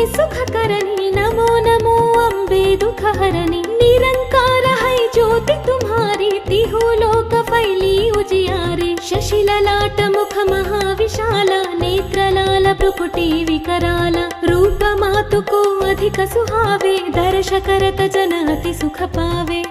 सुख करनी, नमो नमो अम्बे दुख हरनी। निरंकार है ज्योति तुम्हारी, तिहु लोक फैली उजियारे। शशि ललाट मुख महाविशाल, नेत्रलाल भ्रुकुटी विकराल। रूप मातु को अधिक सुहावे, दर्श करत जन अति सुख पावे।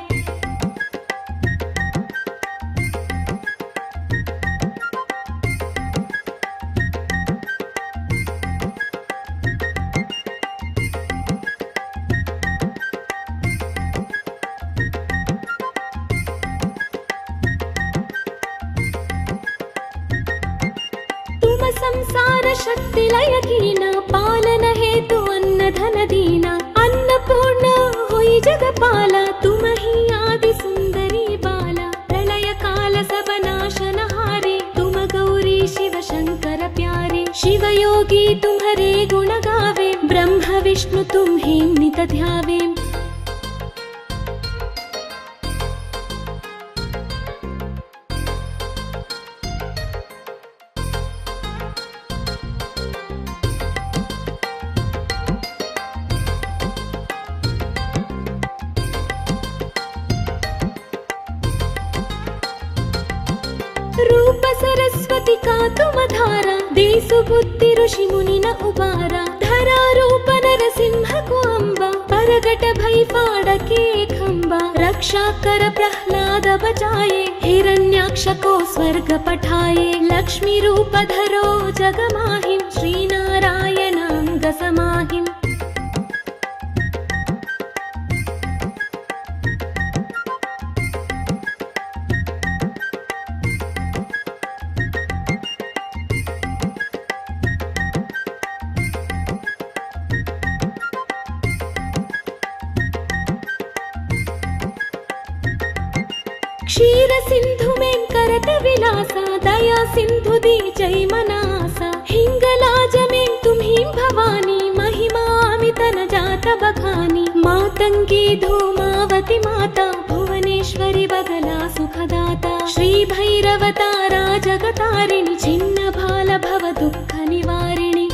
संसार शक्ति लय कीना, पालन हेतु अन्न धन दीना। अन्नपूर्ण हुई जगपाला, तुम ही आदि सुंदरी बाला। प्रलय काल सब नाशनहारी, तुम गौरी शिव शंकर प्यारे। शिव योगी तुम्हारे गुण गावे, ब्रह्म विष्णु तुम्हें नित ध्यावे। रूप सरस्वती का तुम धारा, देसु बुद्धि ऋषि मुनि न उबारा। धरा रूप नरसिंह को अम्बा, परगट भई फाड़के खंबा। रक्षा कर प्रह्लाद बचाए, हिरण्याक्ष को स्वर्ग पठाए। लक्ष्मी रूप धरो जग माहिम, श्री नारायण अंग समाहिम। क्षीर सिंधु में करत विलासा, दया सिंधु दी जय मनासा। हिंगलाज में तुम्ही भवानी, महिमा अमित न जात बखानी। मातंगी धूमावती माता, भुवनेश्वरी बगला सुखदाता। श्री भैरव तारा जगतारिणी, छिन्न भाल भव दुःख निवारिणी।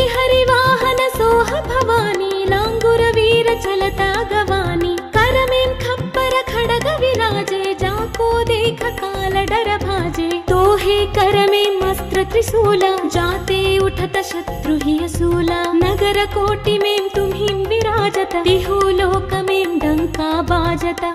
हरिवाहन सोह भवानी, लांगुर वीर चलता गवानी। कर में खप्पर खड़ग विराजे, जाको देख काल डर भाजे। तोहे कर में मस्त्र त्रिशूला, जाते उठत शत्रु ही असूला। नगर कोटि में तुम्हीं विराजत, तिहु लोक में डंका बाजता।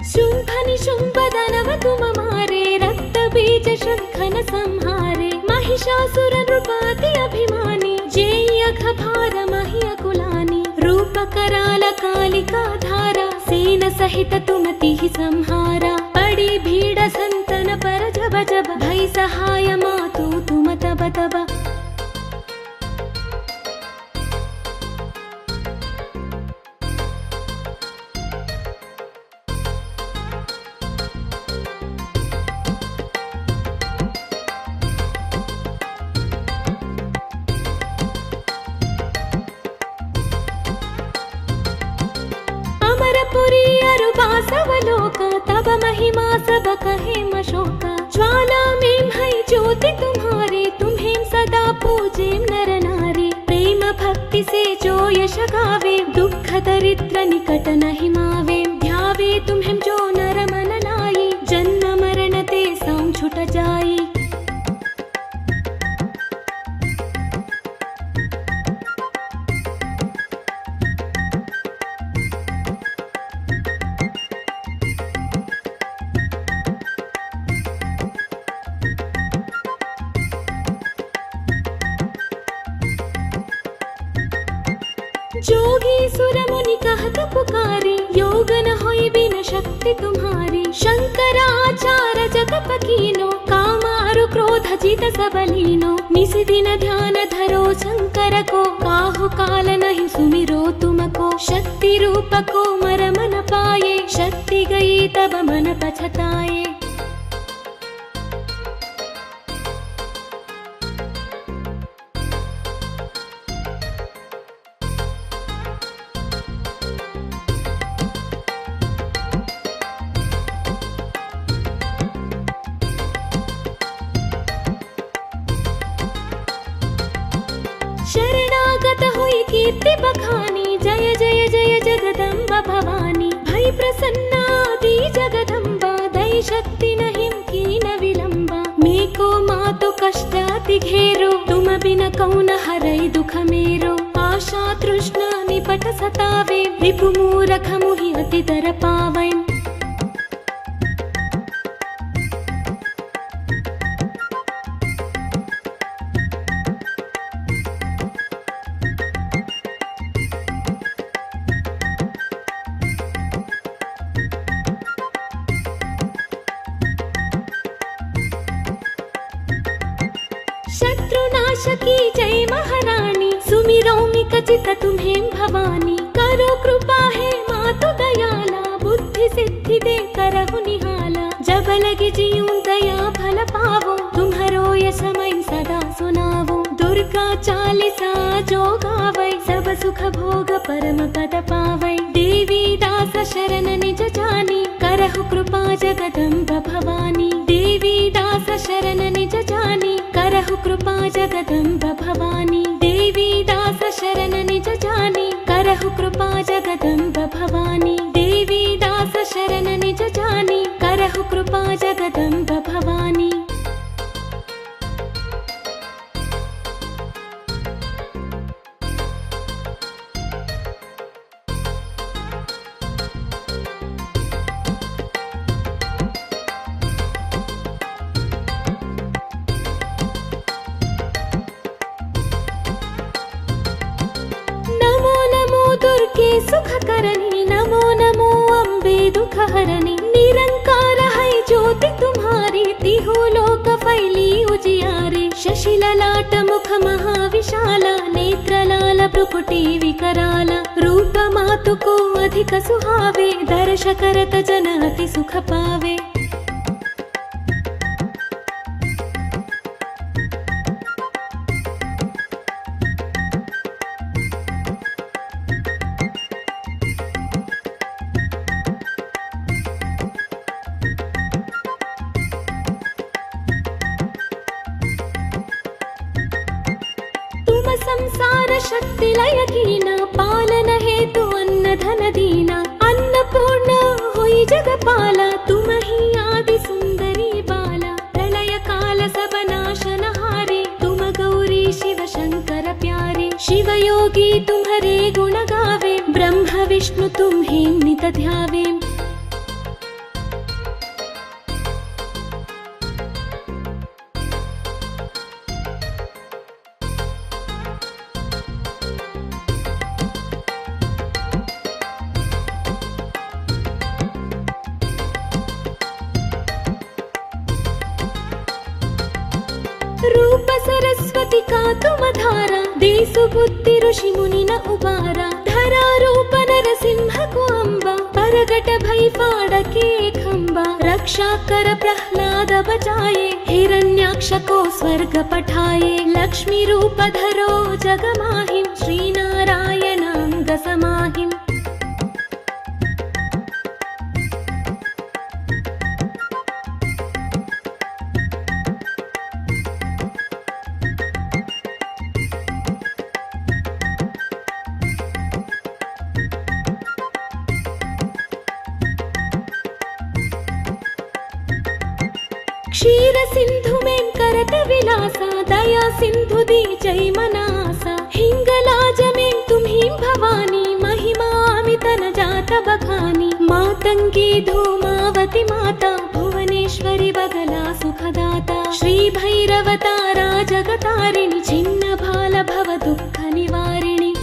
शुंभ निशुंभ दानव तुम मारे, रक्त बीज शंखन संहारे। महिषासुर नृपाति अभिमानी, जेयख भार महिया कुलानी। रूप कराल कालिका धारा, सेन सहित तुम तिहि संहारा। पड़ी भीड़ संतन पर जब जब, भई सहाय मातु तुम तब तब। पुरी अरुबासवलोक, तब महिमा सब कहे मशोका। ज्वाला में है ज्योति तुम्हारी, तुम्हें सदा पूजे नर नारी। प्रेम भक्ति से जो यश गावे, दुख दरिद्र निकट नहीं मावे। ध्यावे तुम्हें जो नर मन लाई, जन्म मरण ते साम छुट जाई। जोगी सुर मुनि कहत पुकारी, योग न होई बिन शक्ति तुम्हारी। शंकराचार्य जगत कीनो, कामारु क्रोध जित सबलीनो। निसि दिन ध्यान धरो शंकर को, काहु काल नहीं सुमिरो तुमको। शक्ति रूप को मर मन पाए, शक्ति गई तब मन पछताए। शरणागत हुई कीर्ति बखानी, जय जय जय जगदम्बा भवानी। भई प्रसन्ना दी जगदम्बा, दई शक्ति नहीं कीन विलंबा। मेको मातु कष्टाति घेरो, तुम बिन कौन हरई दुख मेरो। आशा तृष्णा निपट सतावे, रिपु मूरख मुहि अति दर पावै। शत्रुनाशकी जय महारानी, सुमिरो मिकचित तुम्हें भवानी। करो कृपा है मातु दयाला, बुद्धि सिद्धि दे करहु निहाला। जब लगे जीऊं दया फल पावो, तुम्हारो यश मैं सदा सुनावो। दुर्गा चालीसा जो गावै, सब सुख भोग परम पद पावै। देवी दास शरण निज जानी, करहु कृपा जगदम्ब भवानी। देवी दास शरण निज जानी, करहु कृपा जगदम्ब भवानी। देवी दास शरण निज जानी, करहु कृपा जगदम्ब भवानी। देवी दास शरण निज जानी, करहु कृपा जगदम्ब भवानी। सुख करनी, नमो नमो अम्बे दुख हरनी। निरंकार है ज्योति तुम्हारी, तिहु लोक फैली उजियारी। शशि ललाट मुख महाविशाला, नेत्र लाल भ्रुकुटी विकराला। रूप मातु को अधिक सुहावे, दर्श करत जन अति सुख पावे। संसार शक्ति लय कीना, पालन हेतु अन्न धन दीना। अन्नपूर्ण हुई जगपाला, तुम ही आदि सुंदरी बाला। प्रलय काल सब नाशन हारे, तुम गौरी शिव शंकर प्यारे। शिव योगी तुम्हारे गुण गावे, ब्रह्म विष्णु तुम्हें नित ध्यावे। रूप सरस्वती का तुम धारा, देसु बुद्धि ऋषि मुनि न उबारा। धरा रूप नरसिंह को अम्बा, परगट भई फाड़के खंबा। रक्षा कर प्रह्लाद बचाए, हिरण्याक्ष को स्वर्ग पठाए। लक्ष्मी रूप धरो जग माहिम, श्री नारायण अंग समाहिम। क्षीर सिंधु में करत विलासा, दया सिंधु दी जय मनासा। हिंगलाज में तुम्ही भवानी, महिमा अमित न जात बखानी। मातंगी धूमावती माता, भुवनेश्वरी बगला सुखदाता। श्री भैरवतारा जगतारिणी, छिन्न भाल भव दुःख निवारिणी।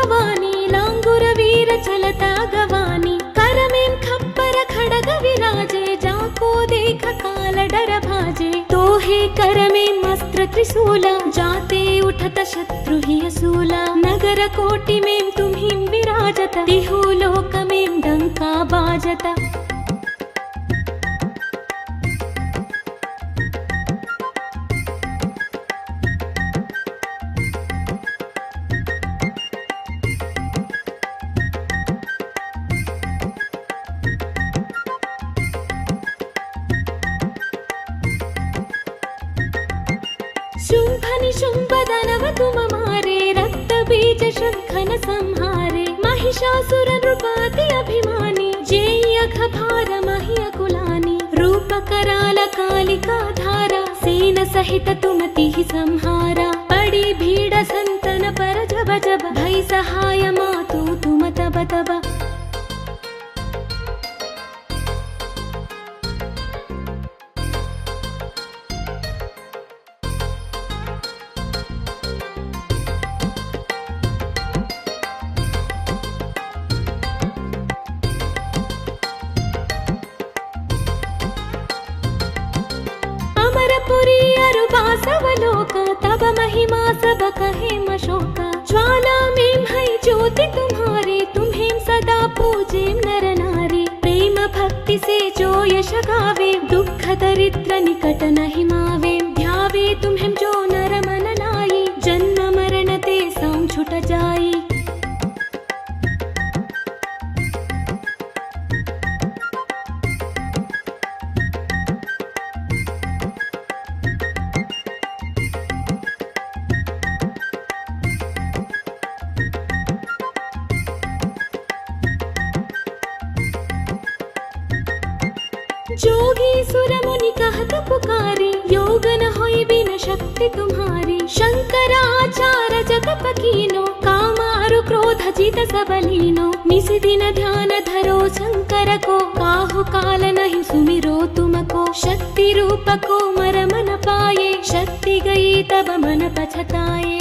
भवानी लांगुर वीर चलता गवानी करमें खप्पर खड़ग विराजे जाको देख काल डर भाजे तो हे करमें अस्त्र त्रिशूला जाते उठत शत्रु ही असूला नगर कोटि में तुम्हीं विराजत तिहु लोक में डंका बाजत शुंभ निशुंभ दानव तुम मारे रक्त बीज शंखन संहारे महिषासुर नृपाति अभिमानी जेयख भार मह्य कुलानी रूप कराल कालिका धारा सेन सहित तुमति ही संहारा पड़ी भीड़ संतन पर जब जब भई सहाय मातु तुम तब तब पुरी अरुबासवलोक तब महिमा सब कहे मशोक ज्वाला में है ज्योति तुम्हारी तुम्हें सदा पूजे नर नारी प्रेम भक्ति से जो यश गावे दुख दरिद्र निकट नहीं मावे ध्यावे तुम्हें जो नर मन लाई जन्म मरण ते साम छुट जाई जोगी सुर मुनि कहत पुकारी योग न होई बिन शक्ति तुम्हारी शंकराचार्य जगत कीनो काम अरु क्रोध जित सबलीनो निसि दिन ध्यान धरो शंकर को काहु काल नहीं सुमिरो तुमको शक्ति रूप को मर मन पाए शक्ति गई तब मन पछताए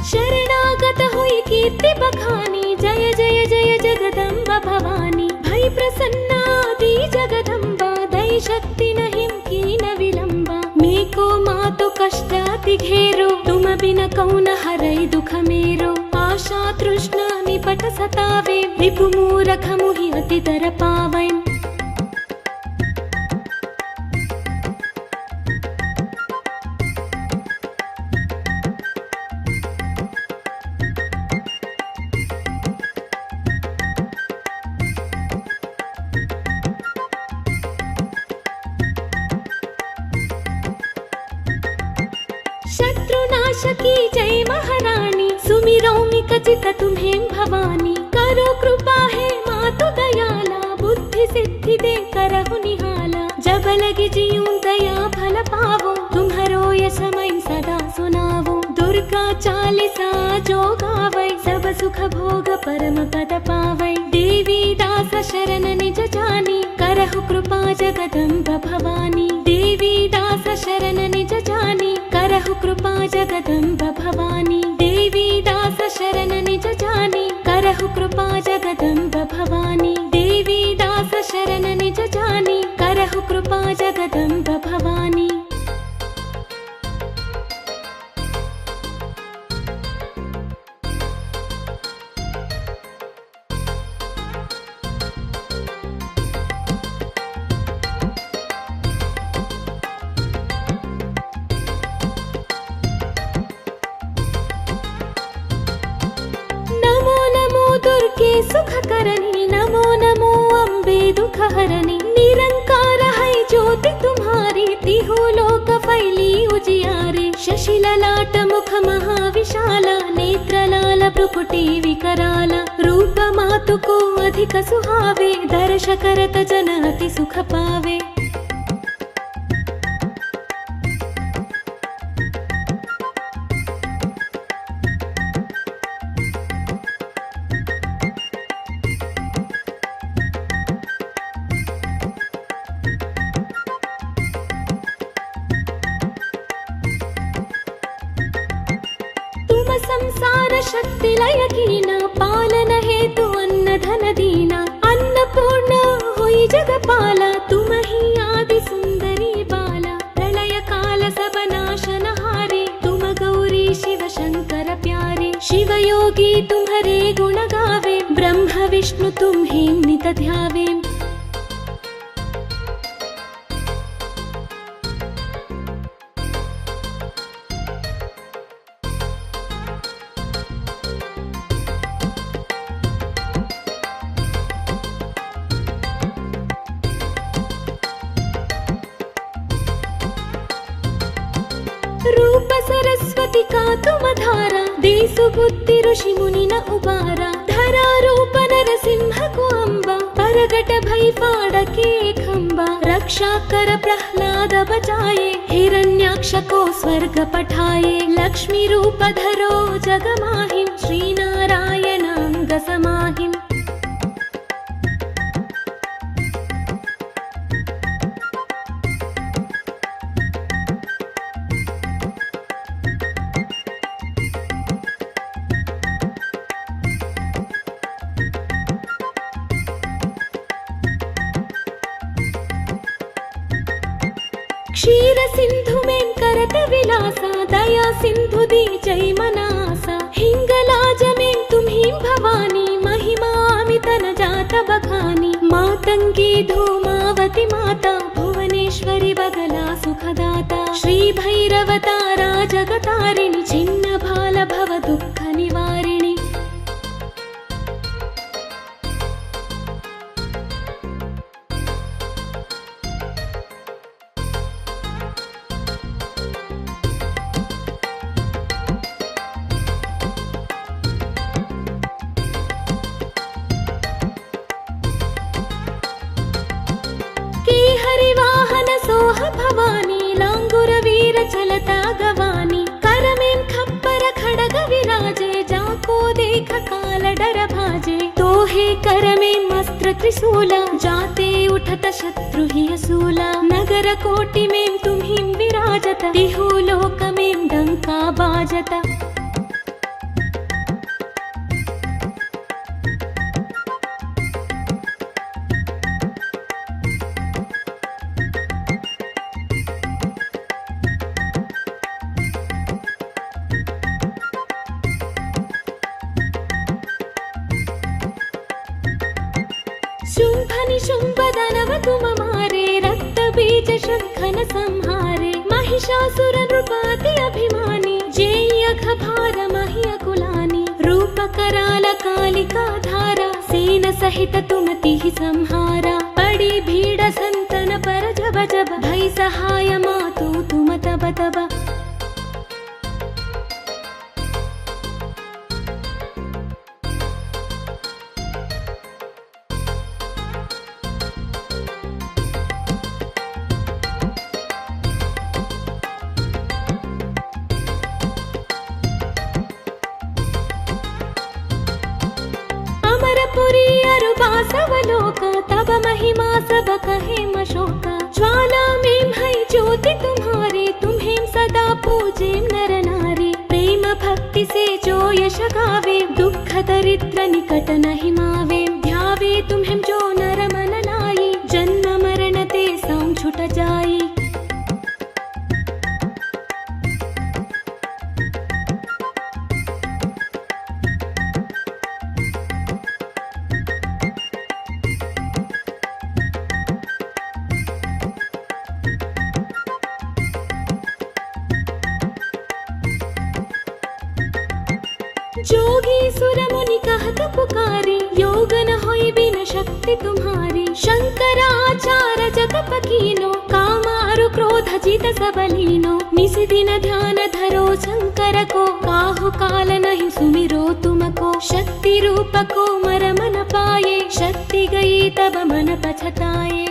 शरणागत हुई कीर्ति बखानी जय जय जय जगदम्बा भवानी भई प्रसन्नादि जगदम्बा दई शक्ति नहीं कीन विलंबा मेको मातु कष्टाति घेरो तुम बिन कौन हरई दुख मेरो आशा तृष्णा निपट सतावे विपु मूरख मुहि अति दर पावै शत्रुनाशकी जय महारानी सुमिरौमिक चित तुम्हें भवानी करो कृपा है मातु दयाला बुद्धि सिद्धि दे करहु निहाला जब लगे जीऊं दया फल पावो तुम्हारो यश मैं सदा सुनावो दुर्गा चालीसा जो गावै सब सुख भोग परम पद पावै देवी दास शरण निज जानी करहु कृपा जगदम्ब भवानी देवी दास शरण निज जानी करहु कृपा जगदम्ब भवानी देवी दास शरण निज जानी करहु कृपा जगदम्ब भवानी देवी दास शरण निज जानी करहु कृपा जगदम्ब भवानी दुर्गे सुख करनी नमो नमो अम्बे दुख हरनी निरंकार है ज्योति तुम्हारी तिहु लोक फैली उजियारे शशि ललाट मुख महाविशाला नेत्र लाल भ्रुकुटी विकराला रूप मातु को अधिक सुहावे दर्श करत जन अति सुख पावे शक्ति लय कीना पालन हेतु अन्न धन दीना अन्नपूर्णा हुई जगपाला तुम ही आदि सुंदरी बाला प्रलय काल सब नाशनहारी तुम गौरी शिव शंकर प्यारे शिव योगी तुम्हारे गुण गावे ब्रह्म विष्णु तुम्हें नित ध्यावे। रूप सरस्वती का तुम धारा देसु बुद्धि ऋषि मुनि न उबारा धरा रूप नरसिंह को अम्बा परगट भई फाड़के खंबा रक्षा कर प्रह्लाद बचाए हिरण्याक्ष को स्वर्ग पठाए लक्ष्मी रूप धरो जग माहिम श्री नारायण अंग समाहिम। क्षीर सिंधु में करत विलासा दया सिंधु दी जय मनासा हिंगलाज में तुम्हीं भवानी महिमा अमित न जात बखानी मातंगी धूमावती माता भुवनेश्वरी बगला सुखदाता श्री भैरव तारा जगतारिणी छिन्न भाल भव दुःख निवारिणी। हरिवाहन सोह भवानी लांगुर वीर चलता गवानी कर में खप्पर खड़ग विराजे जाको देख काल डर भाजे तोहे कर में मस्त्र त्रिशूला जाते उठत शत्रु ही असूला नगर कोटि में तुम्हीं विराजत तिहु लोक में डंका बाजत। शुंभ निशुंभ दानव तुम मारे रक्त बीज शंखन संहारे महिषासुर नृपाति अभिमानी जेयख भार महियकुलानी रूप कराल कालिका धारा सेन सहित तुम तिहि संहारा पड़ी भीड़ संतन पर जब जब भई सहाय मातु तुम तब तब। अमरपुरी अरुबासवलोक तब महिमा सब कहे मशोका ज्वाला में भई ज्योति तुम्हारी तुम्हें सदा पूजे नर नारी प्रेम भक्ति से जो यश गावे दुख दरिद्र निकट नहीं मावे ध्यावे तुम्हें जो नर मन लाई जन्म मरण ते सौ छुट जाई। जोगी सुर मुनि कहत पुकारी योग न होई बिन शक्ति तुम्हारी शंकराचार्य जगत कीनो कामारु क्रोध जित सब लीनो निस दिन ध्यान धरो शंकर को काहु काल नहीं सुमिरो तुमको शक्ति रूप को मर मन पाए शक्ति गई तब मन पछताए।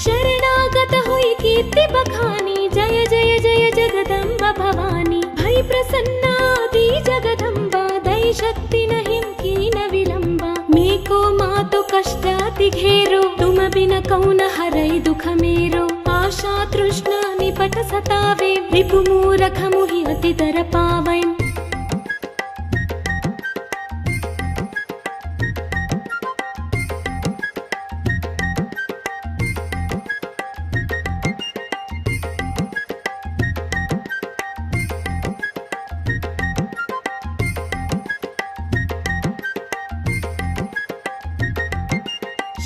शरणागत हुई कीर्ति बखानी जय जय जय जगदम्बा भवानी भई प्रसन्नादि जगदम्बा दई शक्ति नहीं की न विलंबा मेको मातो कष्ट अति घेरो तुम बिन कौन हरई दुख मेरो आशा तृष्णा निपट सतावे रिपु मूरख मुहि अति दर पावै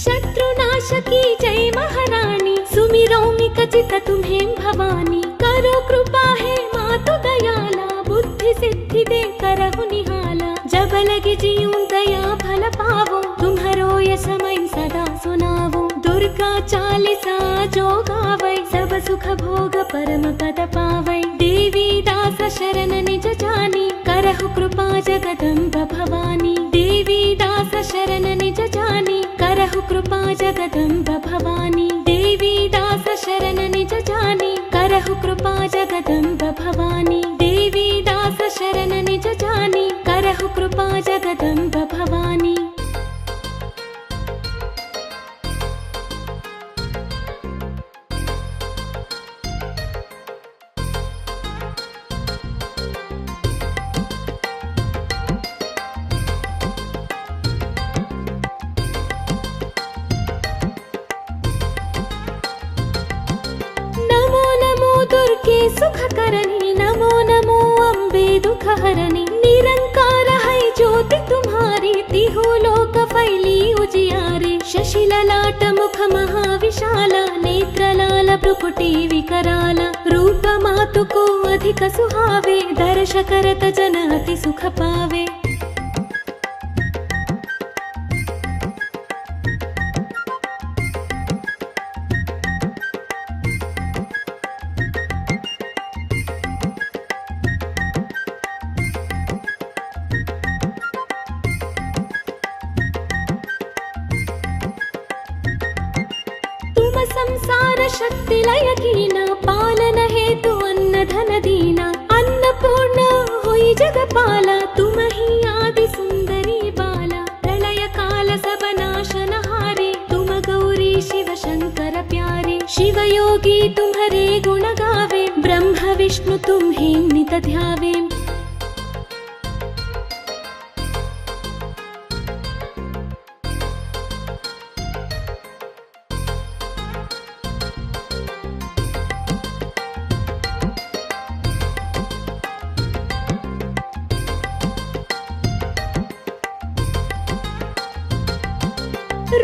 शत्रुनाशकी जय महारानी सुमिरौमि कचित तुम्हें भवानी करो कृपा है मातु दयाला बुद्धि सिद्धि दे करहु निहाला जब लगे जीऊं दया फल पावो तुम्हारो ये समय सदा सुनावो दुर्गा चालीसा जो गावै सब सुख भोग परम पद पावै देवी दास शरण निज जानी करहु कृपा जगदम्ब भवानी देवी दास शरण निज जानी करहु कृपा जगदम्ब भवानी देवी दास शरण निज जानी करहु कृपा जगदम्ब भवानी देवी दास शरण निज जानी करहु कृपा जगदम्ब भवानी सुख करनी नमो नमो अम्बे दुख हरनी निरंकार है ज्योति तुम्हारी तिहु लोक फैली उजियारे शशि ललाट मुख महाविशाला नेत्र लाल भ्रुकुटी विकराला रूप मातु को अधिक सुहावे दर्श करत जन अति सुख पावे संसार शक्ति लय कीना पालन हेतु अन्न धन दीना अन्नपूर्ण हुई जगपाला तुम ही आदि सुंदरी बाला प्रलय काल सब नाशन हारे तुम गौरी शिव शंकर प्यारे शिव योगी तुम्हारे गुण गावे ब्रह्म विष्णु तुम्हें नित ध्यावे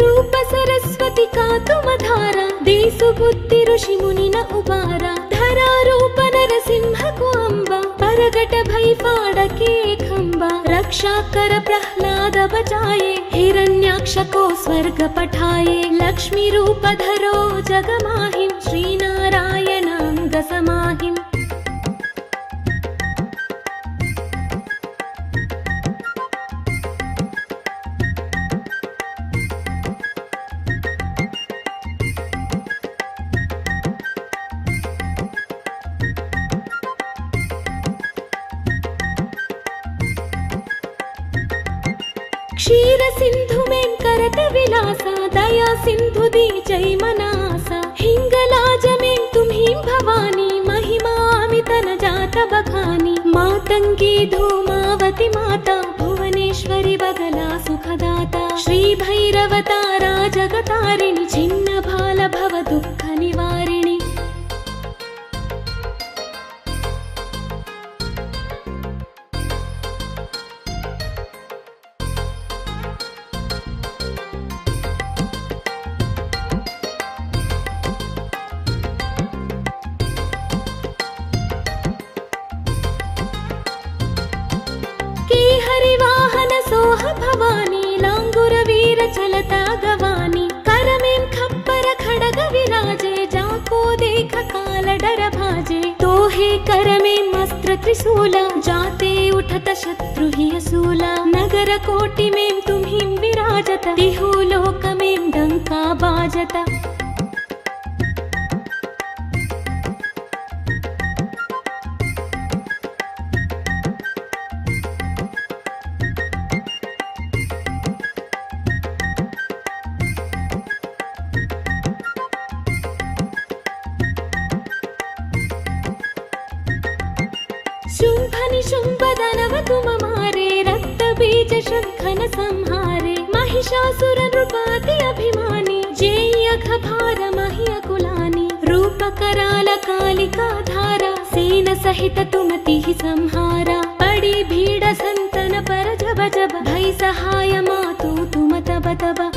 रूप सरस्वती का तुम धारा देसु बुद्धि ऋषि मुनि न उबारा धरा रूप नरसिंह को अम्बा परगट भई फाड़के खंबा रक्षा कर प्रहलाद बचाए हिरण्याक्ष को स्वर्ग पठाए लक्ष्मी रूप धरो जग माहिम श्री नारायण अंग समाहिम क्षीर सिंधु में करत विलासा दया सिंधु दी जय मनासा हिंगलाज में तुम्ही भवानी महिमा अमित न जात बखानी मातंगी धूमावती माता भुवनेश्वरी बगला सुखदाता श्री भैरव तारा जगतारिणी छिन्न भाल भव दुख निवारिणी हरिवाहन सोह भवानी लांगुर वीर चलता गवानी कर में खप्पर खड़ग विराजे जाको देख काल डर भाजे तोहे कर में मस्त्र त्रिशूला जाते उठत शत्रु ही असूला नगर कोटि में तुम्हीं विराजता तिहु लोक में डंका बाजता तुम मारे, रक्त बीज शंखन संहारे। महिषासुर नृपाति अभिमानी, जेयघ भार महि अकुलानि। रूप कराल कालिका धारा, सेन सहित तुम तिहि संहारा। पड़ी भीड़ संतन पर जब जब, भई सहाय मातु तुम तब तब।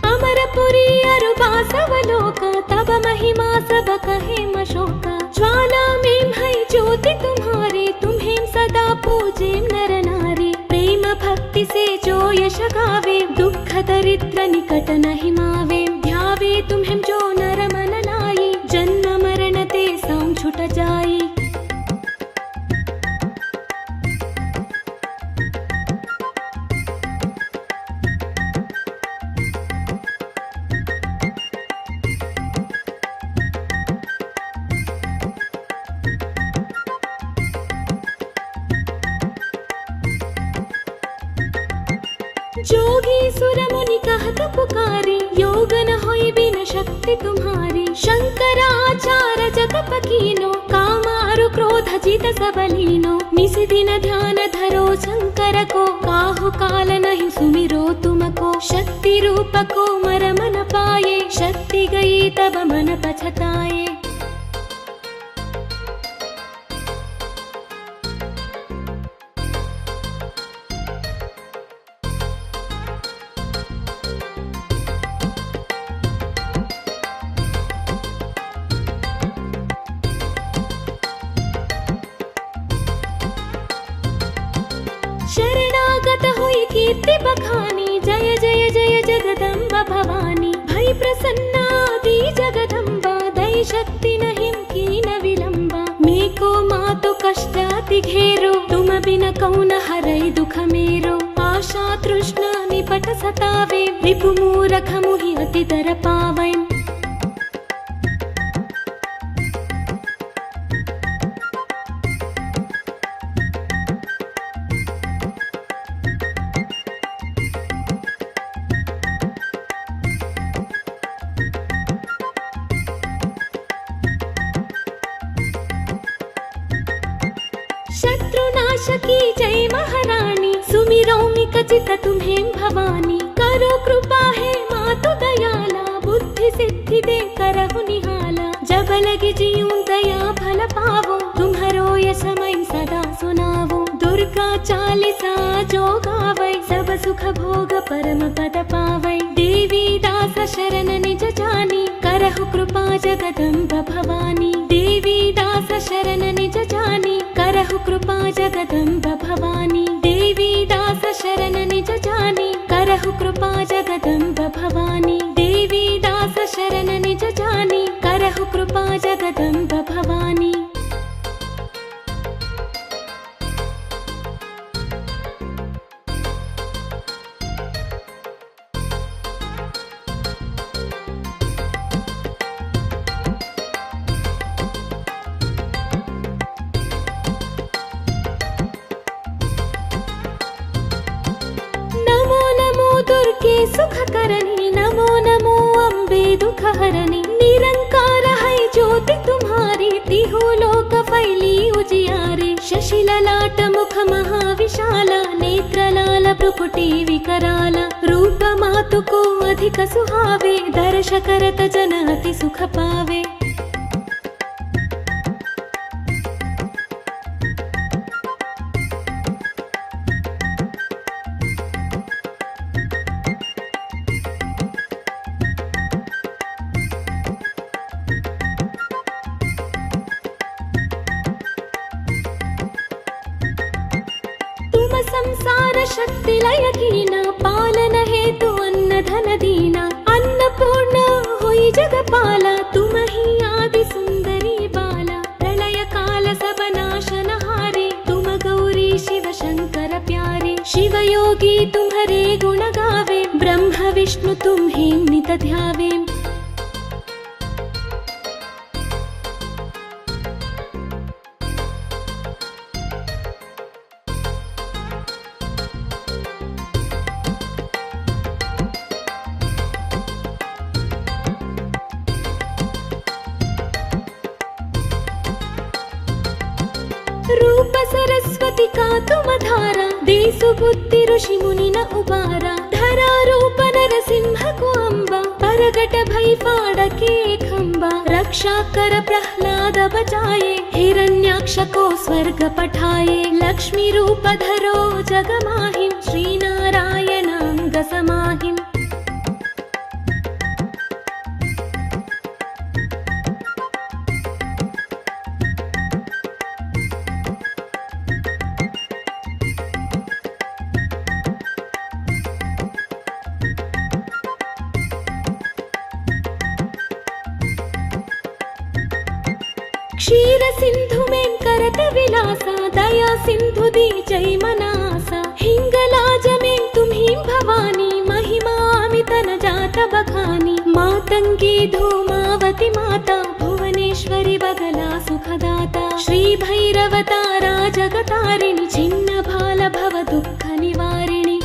अमरपुरी अरुबासवलोक, तब महिमा सब कहे मशोका। ज्वाला में भई ज्योति तुम्हारे, तुम्हें सदा पूजे नर नारी। प्रेम भक्ति से जो यश गावे, दुख दरिद्र निकट नहीं मावे। ध्यावे तुम्हें जो नर मन लाई, जन्म मरण ते साम छुट जाई। जोगी सुर मुनि कहत पुकारी, योग न होई बिन शक्ति तुम्हारी। शंकर आचार जगत कीनो, कामारु क्रोध जित सबलीनो। निस दिन ध्यान धरो शंकर को, काहु काल नहीं सुमिरो तुमको। शक्ति रूप को मर मन पाए, शक्ति गई तब मन पछताए। शरणागत हुई कीर्ति बखानी, जय जय जय जगदम्ब भवानी। भई प्रसन्ना दी जगदम्बा, दई शक्ति नहीं कीन विलंबा। मेको मातु कष्ट अति घेरो, तुम बिन कौन हरई दुख मेरो। आशा तृष्णा निपट सतावे, रिपु मूरख मुहि अति दर पावै। शत्रुनाश की जय महारानी, सुमिरौमि कचित तुम्हें भवानी। करो कृपा है मातु दयाला, बुद्धि सिद्धि दे करहु निहाला। जब लगे जीऊं दया फल पावो, तुम्हारो यश मैं सदा सुनावो। दुर्गा चालीसा जो गावै, सब सुख भोग परम पद पावै। देवी दास शरण निज जानी, करहु कृपा जगदम्ब भवानी। देवी दास शरण निज जानी, करहु कृपा जगदम्ब भवानी। देवी दास शरण निज जानी, करहु कृपा जगदम्ब भवानी। देवी दास शरण निज जानी, करहु कृपा जगदम्ब भवानी। सुख करनी, नमो नमो अम्बे दुख हरनी। निरंकार है ज्योति तुम्हारी, तिहु लोक फैली उजियारी। शशि ललाट मुख महाविशाला, नेत्र लाल भ्रुकुटी विकराल। रूप मातु को अधिक सुहावे, दर्श करत जन अति सुख पावे। संसार शक्ति लय कीना, पालन हेतु अन्न धन दीना। अन्नपूर्ण हुई जगपाला, तुम ही आदि सुंदरी बाला। प्रलय काल सब नाशन हारे, तुम गौरी शिव शंकर प्यारे। शिव योगी तुम्हारे गुण गावे, ब्रह्म विष्णु तुम्हें नित ध्यावे। रूप सरस्वती का तुम धारा देसु बुद्धि ऋषि मुनि न उबारा धरा रूप नरसिंह को अम्बा परगट भई फाड़के खंबा रक्षा कर प्रहलाद बचाए हिरण्याक्ष को स्वर्ग पठाए लक्ष्मी रूप धरो जग माहिम श्री नारायण अंग समाहिम क्षीर सिंधु में करत विलासा दया सिंधु दी जय मनासा हिंगलाज में तुम्हीं भवानी महिमा अमित न जात बखानी मातंगी धूमावती माता भुवनेश्वरी बगला सुखदाता श्री भैरव तारा जगतारिणी छिन्न भाल भव दुःख निवारिणी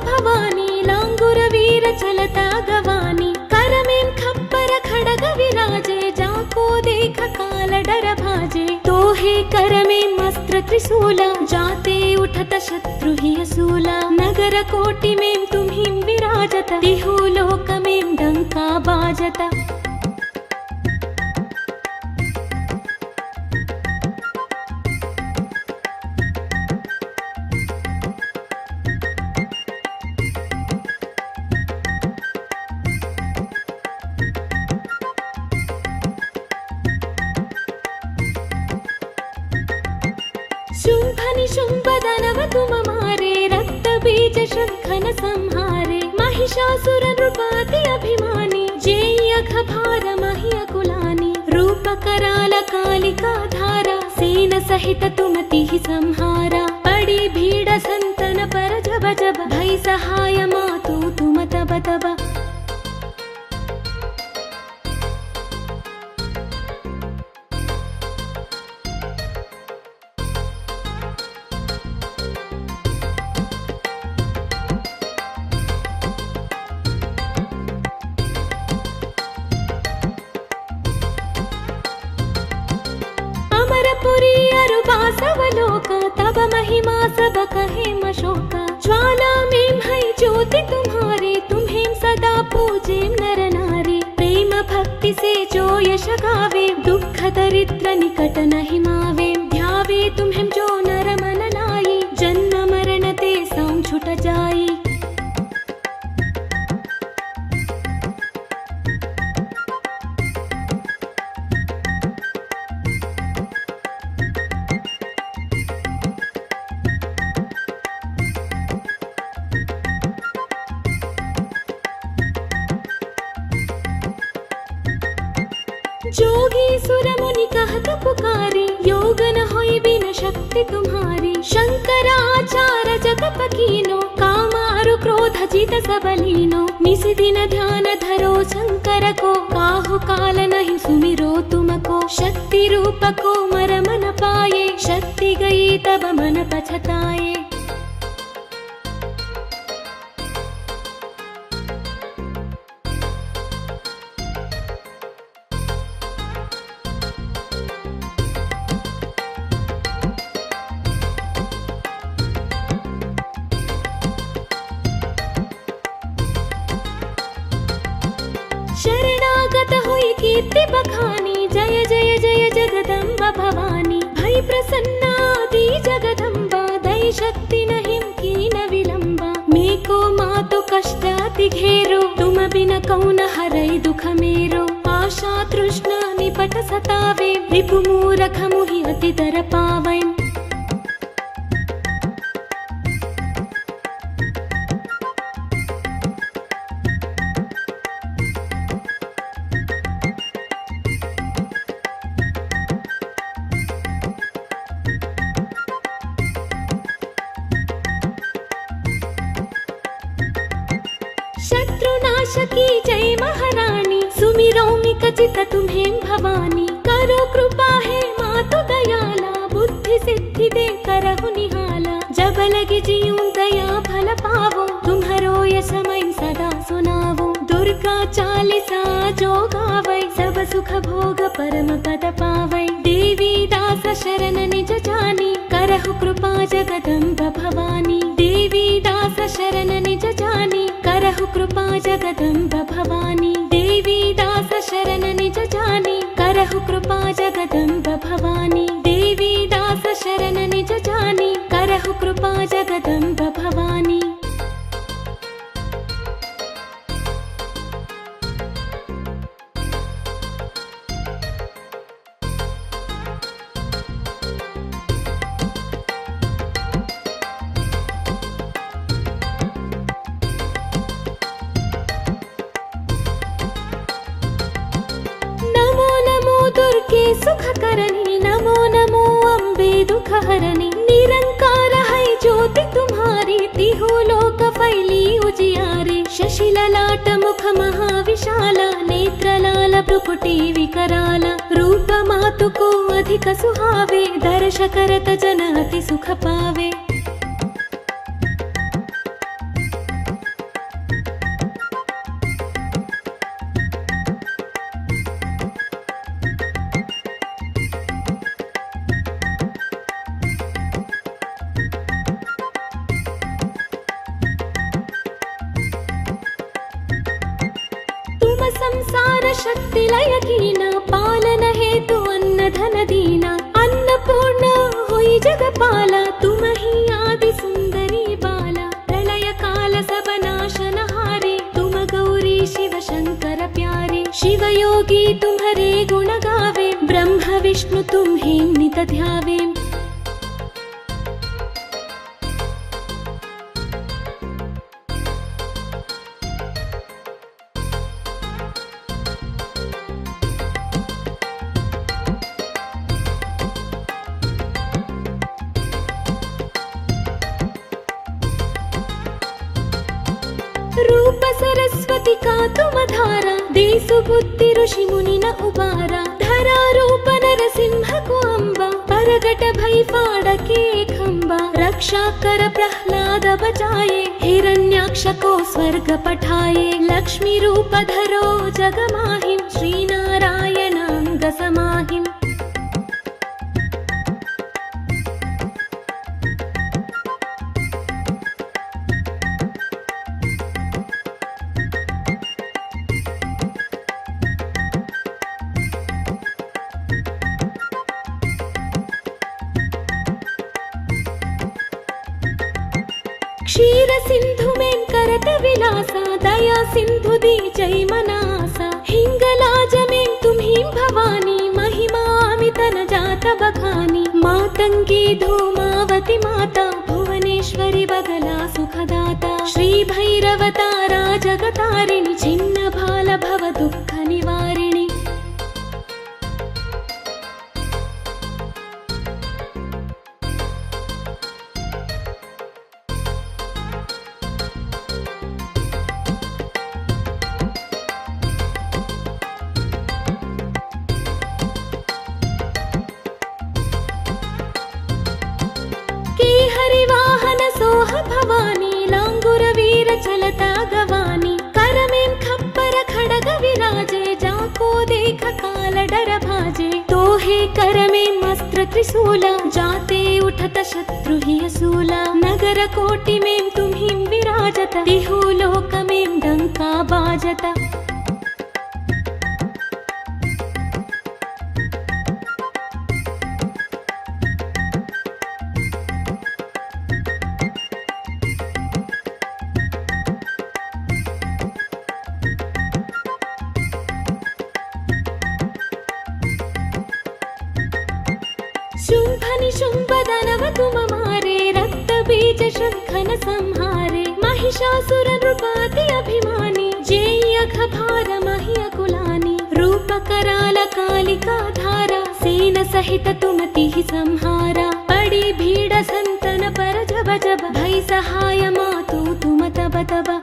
भवानी लांगुर वीर चलता गवानी कर में खप्पर खड़ग विराजे जाको देख काल डर भाजे तो हे कर में मस्त्र त्रिशूला जाते उठत शत्रु ही असूला नगर कोटि में तुम्हीं विराजत तिहु लोक में डंका बाजता शुंभ दानव तुम मारे रक्त बीज शंखन संहारे महिषासुर नृपाति अभिमानी जेयख भार महि अकुलानी रूप कराल कालिका धारा सेन सहित तुम तिहि संहारा पड़ी भीड़ संतन पर जब जब भई सहाय मातु तुम तब तब पुरी अरुबासवलोक तब महिमा सब कहे मशोका ज्वाला में भई ज्योति तुम्हारी तुम्हें सदा पूजे नर नारी प्रेम भक्ति से जो यश गावे दुख दरिद्र निकट नहीं मावे ध्यावे तुम्हें जो नर मन लाई जन्म मरण ते सम छुट जाई जोगी सुर मुनि कहत पुकारी योग न होई बिन शक्ति तुम्हारी शंकराचार्य जगत कीनो कामारु क्रोध जित सबलीनो निस दिन ध्यान धरो शंकर को काहु काल नहीं सुमिरो तुमको शक्ति रूप को मर मन पाए शक्ति गई तब मन पछताए शरणागत हुई कीर्ति बखानी जय जय जय जगदम्ब भवानी भई प्रसन्नादि जगदम्बा दई शक्ति नहीं कीन विलंबा मेको मातु कष्टाति घेरो तुम बिन कौन हरई दुख मेरो आशा तृष्णा निपट सतावे रिपु मूरख मुहि अति दर पावै नाश की जय महारानी, सुमिरौमि कचित तुम्हें भवानी। करो कृपा है मातु दयाला, बुद्धि सिद्धि दे करहु निहाला। जब लगी जीऊं दया फल पावो, तुम्हारो यश मैं सदा सुनावो। दुर्गा चालीसा जो गावै, सब सुख भोग परम पद पावै। देवी दास शरण निज जानी, करहु कृपा जगदम्ब भवानी। देवी दास शरण निज जानी, करहु कृपा जगदम्ब भवानी। देवी दास शरण निज जानी, करहु कृपा जगदम्ब भवानी। देवी दास शरण निज जानी, करहु कृपा जगदम्ब भवानी। दुर्गे सुख करनी, नमो नमो अम्बे दुख हरनी। निरंकार है ज्योति तुम्हारी, तिहु लोक फैली उजियारी। शशि ललाट मुख महाविशाला, नेत्र लाल भ्रुकुटी विकराल। रूप मातु को अधिक सुहावे, दर्श करत जन अति सुख पावे। संसार शक्ति लय कीना, पालन हेतु अन्न धन दीना। अन्नपूर्ण हुई जगपाला, तुम ही आदि सुंदरी बाला। प्रलय काल सब नाशन हारे, तुम गौरी शिव शंकर प्यारे। शिव योगी तुम्हारे गुण गावे, ब्रह्म विष्णु तुम्हें नित ध्यावे। रूप सरस्वती का तुम धारा, देसु बुद्धि ऋषि मुनि न उबारा। धरा रूप नरसिंह को अम्बा, परगट भई फाड़के खंबा। रक्षा कर प्रह्लाद बचाए, हिरण्याक्ष को स्वर्ग पठाए। लक्ष्मी रूप धरो जग माहिम, श्री नारायण अंग समाहिम। क्षीर सिंधु में करत विलासा, दया सिंधु दी जय मनासा। हिंगलाज में तुम्हीं भवानी, महिमा अमित न जात बखानी। मातंगी धूमावती माता, भुवनेश्वरी बगला सुखदाता। श्री भैरव तारा जगतारिणी, छिन्न भाल भव दुःख निवारिणी। हरिवाहन सोह भवानी, लांगुर वीर चलता गवानी। कर में खप्पर खड़ग विराजे, जाको देख काल डर भाजे। तोहे कर में अस्त्र त्रिशूला, जाते उठत शत्रु ही असूला। नगर कोटि में तुम्हीं विराजत, तिहु लोक में डंका बाजता। शुंभ निशुंभ दानव तुम मारे, रक्त बीज शंखन संहारे। महिषासुर नृपाति अभिमानी, जेय अघभार महि अकुलानी। रूप कराल कालिका धारा, सेन सहित तुम तिहि संहारा। पड़ी भीड़ संतन पर जब जब, भई सहाय मातु तुम तब तब।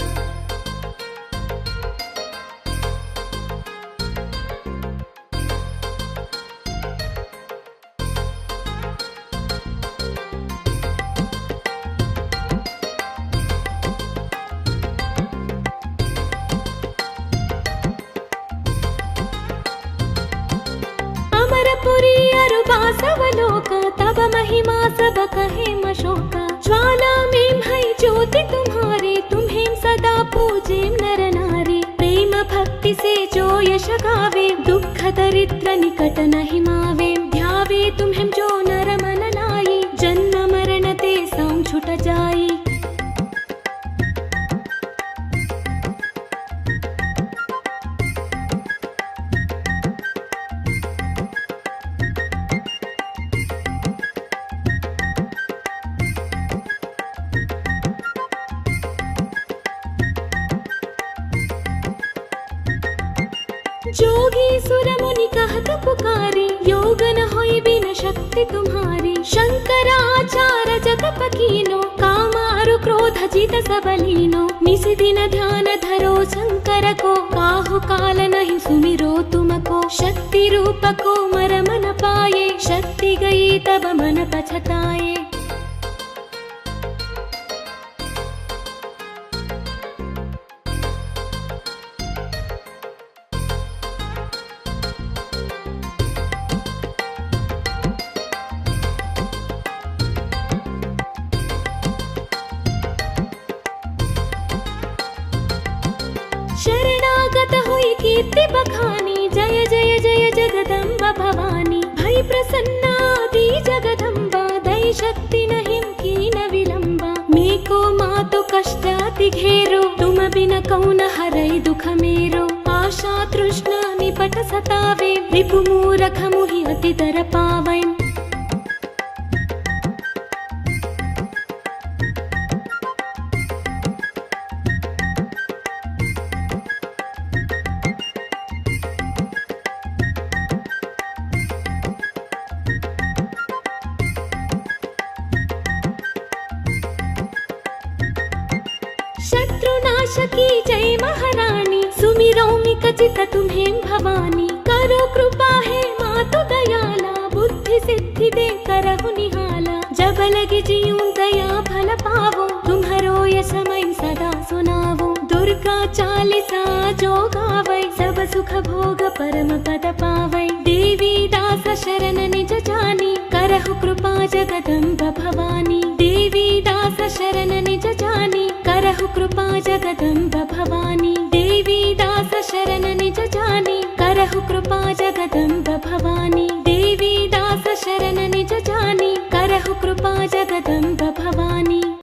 सबलोक तब महिमा सब कहे मशोका ज्वाला में भई ज्योति तुम्हारे तुम्हें सदा पूजे नर नारी प्रेम भक्ति से जो यश गावे दुख दरिद्र निकट नहीं मावे ध्यावे तुम्हें जो नर मन लाई जन्म मरण ते सम छुट जाई। जोगी सुर मुनि कहत पुकारी योग न होई बिन शक्ति तुम्हारी शंकराचार्य जगत कीनो कामारु क्रोध जित सबलीनो निस दिन ध्यान धरो शंकर को काहु काल नहीं सुमिरो तुमको शक्ति रूप को मर मन पाए शक्ति गई तब मन पछताए। शरणागत हुई कीर्ति बखानी जय जय जय जगदम्ब भवानी भई प्रसन्ना दी जगदम्बा दई शक्ति नहीं कीन विलंबा मेको मातु कष्ट अति घेरो तुम बिन कौन हरई दुख मेरो आशा तृष्णा निपट सतावे रिपु मूरख मुहि अति दर पावै। शत्रुनाश की जय महारानी सुमिरौमि कचित तुम्हें भवानी करो कृपा है मातु दयाला बुद्धि सिद्धि दे करहु निहाला जब लगी जीऊं दया फल पावो तुम्हारो यश मैं सदा सुनावो दुर्गा चालीसा जो गावै सब सुख भोग परम पद पावै देवी दास शरण निज जानी करहु कृपा जगदम्ब भवानी देवी दास शरण निज जानी करहु कृपा जगदम्ब भवानी।